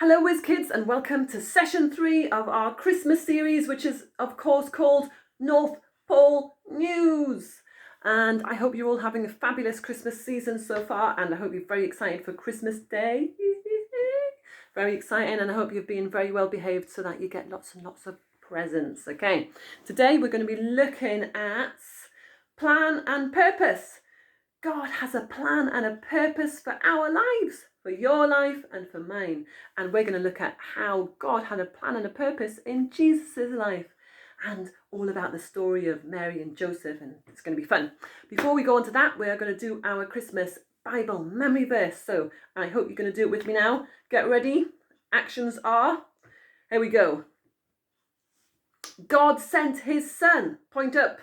Hello Whiz Kids and welcome to session 3 of our Christmas series, which is of course called North Pole News. And I hope you're all having a fabulous Christmas season so far, and I hope you're very excited for Christmas Day. Very exciting, and I hope you've been very well behaved so that you get lots and lots of presents. Okay, today we're going to be looking at plan and purpose. God has a plan and a purpose for our lives, for your life and for mine. And we're going to look at how God had a plan and a purpose in Jesus' life, and all about the story of Mary and Joseph, and it's going to be fun. Before we go on to that, we're going to do our Christmas Bible memory verse. So I hope you're going to do it with me now. Get ready. Actions are, here we go. God sent his son, point up,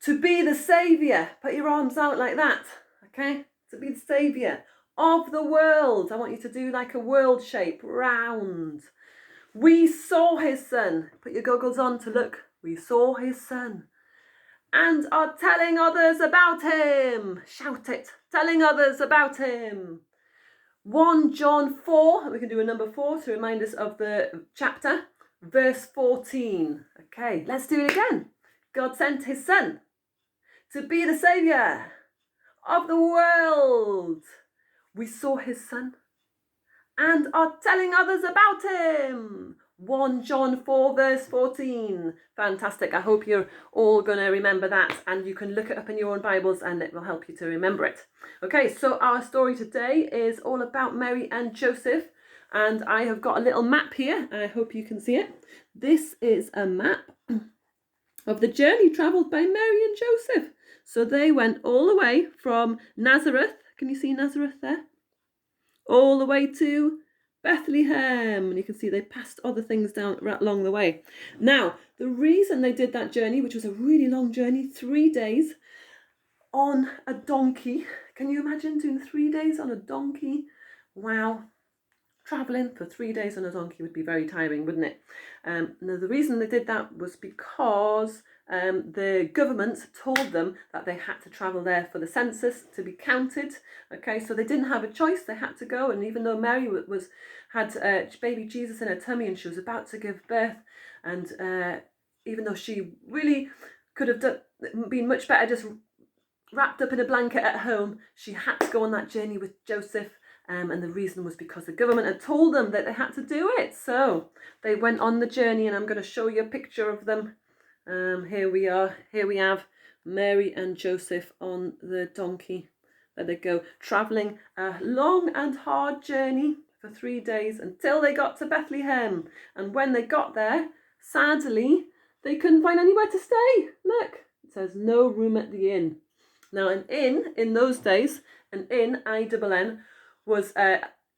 to be the saviour. Put your arms out like that, okay? To be the saviour of the world. I want you to do like a world shape, round. We saw his son. Put your goggles on to look. We saw his son and are telling others about him. Shout it. Telling others about him. 1 John 4, we can do a number 4 to remind us of the chapter, verse 14. Okay, let's do it again. God sent his son to be the saviour of the world. We saw his son and are telling others about him. 1 John 4 verse 14. Fantastic. I hope you're all going to remember that, and you can look it up in your own Bibles and it will help you to remember it. Okay, so our story today is all about Mary and Joseph, and I have got a little map here. I hope you can see it. This is a map of the journey travelled by Mary and Joseph. So they went all the way from Nazareth. Can you see Nazareth there? All the way to Bethlehem. And you can see they passed other things down right along the way. Now, the reason they did that journey, which was a really long journey, 3 days on a donkey. Can you imagine doing 3 days on a donkey? Wow. Travelling for 3 days on a donkey would be very tiring, wouldn't it? Now, the reason they did that was because the government told them that they had to travel there for the census to be counted. Okay, so they didn't have a choice; they had to go. And even though Mary had baby Jesus in her tummy and she was about to give birth, and even though she really could have been much better just wrapped up in a blanket at home, she had to go on that journey with Joseph. And the reason was because the government had told them that they had to do it. So they went on the journey, and I'm going to show you a picture of them. Here we are. Here we have Mary and Joseph on the donkey. There they go, travelling a long and hard journey for 3 days until they got to Bethlehem. And when they got there, sadly, they couldn't find anywhere to stay. Look, it says no room at the inn. Now, an inn in those days, an inn, I-double-N, was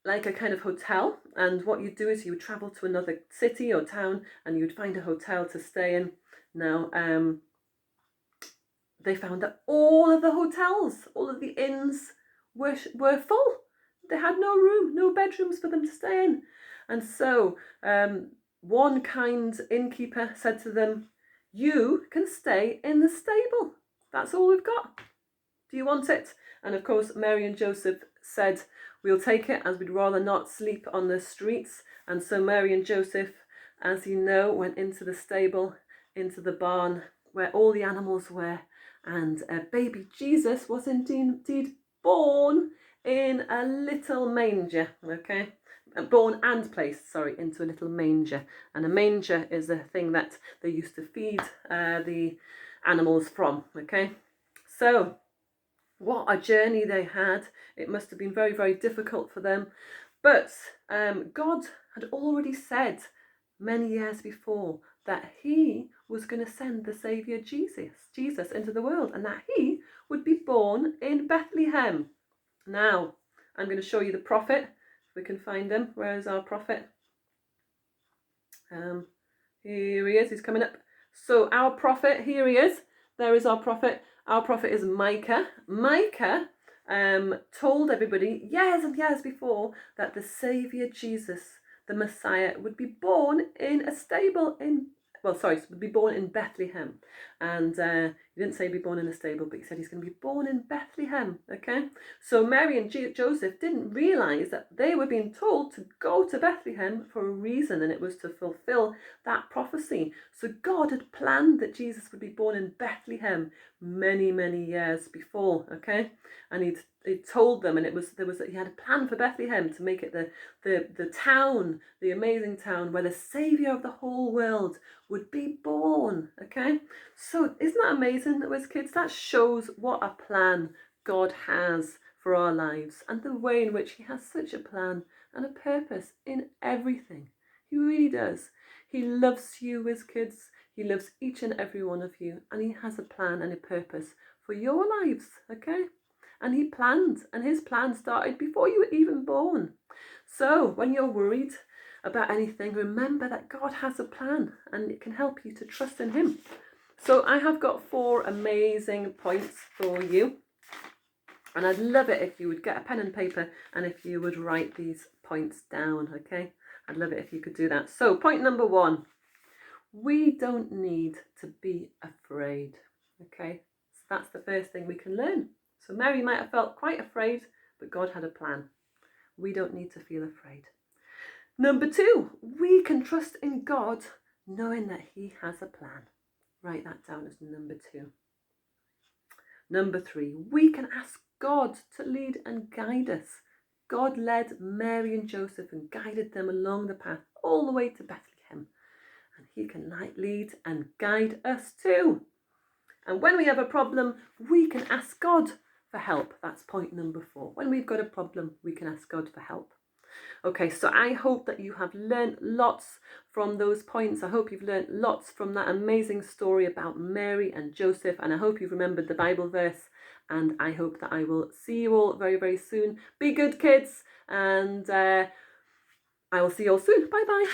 like a kind of hotel, and what you'd do is you would travel to another city or town and you'd find a hotel to stay in. Now, they found that all of the hotels, all of the inns were full. They had no room, no bedrooms for them to stay in. And so one kind innkeeper said to them, "You can stay in the stable. That's all we've got. Do you want it?" And of course, Mary and Joseph said, "We'll take it, as we'd rather not sleep on the streets." And so Mary and Joseph, as you know, went into the stable, into the barn where all the animals were. And baby Jesus was indeed born in a little manger, okay? Born and placed, into a little manger. And a manger is a thing that they used to feed the animals from, okay? So, what a journey they had. It must have been very, very difficult for them. But God had already said many years before that he was going to send the Saviour Jesus into the world, and that he would be born in Bethlehem. Now, I'm going to show you the prophet, if we can find him. Where is our prophet? Here he is, he's coming up. So our prophet, here he is. There is our prophet. Our prophet is Micah. Micah told everybody years and years before that the Saviour Jesus, the Messiah, would be born in a stable in would be born in Bethlehem. And he didn't say be born in a stable, but he said he's going to be born in Bethlehem, okay? So Mary and Joseph didn't realise that they were being told to go to Bethlehem for a reason, and it was to fulfil that prophecy. So God had planned that Jesus would be born in Bethlehem many, many years before, okay? And he told them, and he had a plan for Bethlehem to make it the town, the amazing town where the Saviour of the whole world would be born, okay? So isn't that amazing that as kids, that shows what a plan God has for our lives and the way in which he has such a plan and a purpose in everything. He really does. He loves you as kids. He loves each and every one of you, and he has a plan and a purpose for your lives, okay? And he planned, and his plan started before you were even born. So when you're worried about anything, remember that God has a plan, and it can help you to trust in him. So I have got 4 amazing points for you, and I'd love it if you would get a pen and paper and if you would write these points down, okay? I'd love it if you could do that. So point number 1, we don't need to be afraid, okay? So that's the first thing we can learn. So Mary might have felt quite afraid, but God had a plan. We don't need to feel afraid. Number 2, we can trust in God knowing that he has a plan. Write that down as number 2. Number 3, we can ask God to lead and guide us. God led Mary and Joseph and guided them along the path all the way to Bethlehem. And he can lead and guide us too. And when we have a problem, we can ask God for help. That's point number 4. When we've got a problem, we can ask God for help. Okay, so I hope that you have learned lots from those points. I hope you've learned lots from that amazing story about Mary and Joseph, and I hope you've remembered the Bible verse, and I hope that I will see you all very, very soon. Be good, kids, and I will see you all soon. Bye-bye.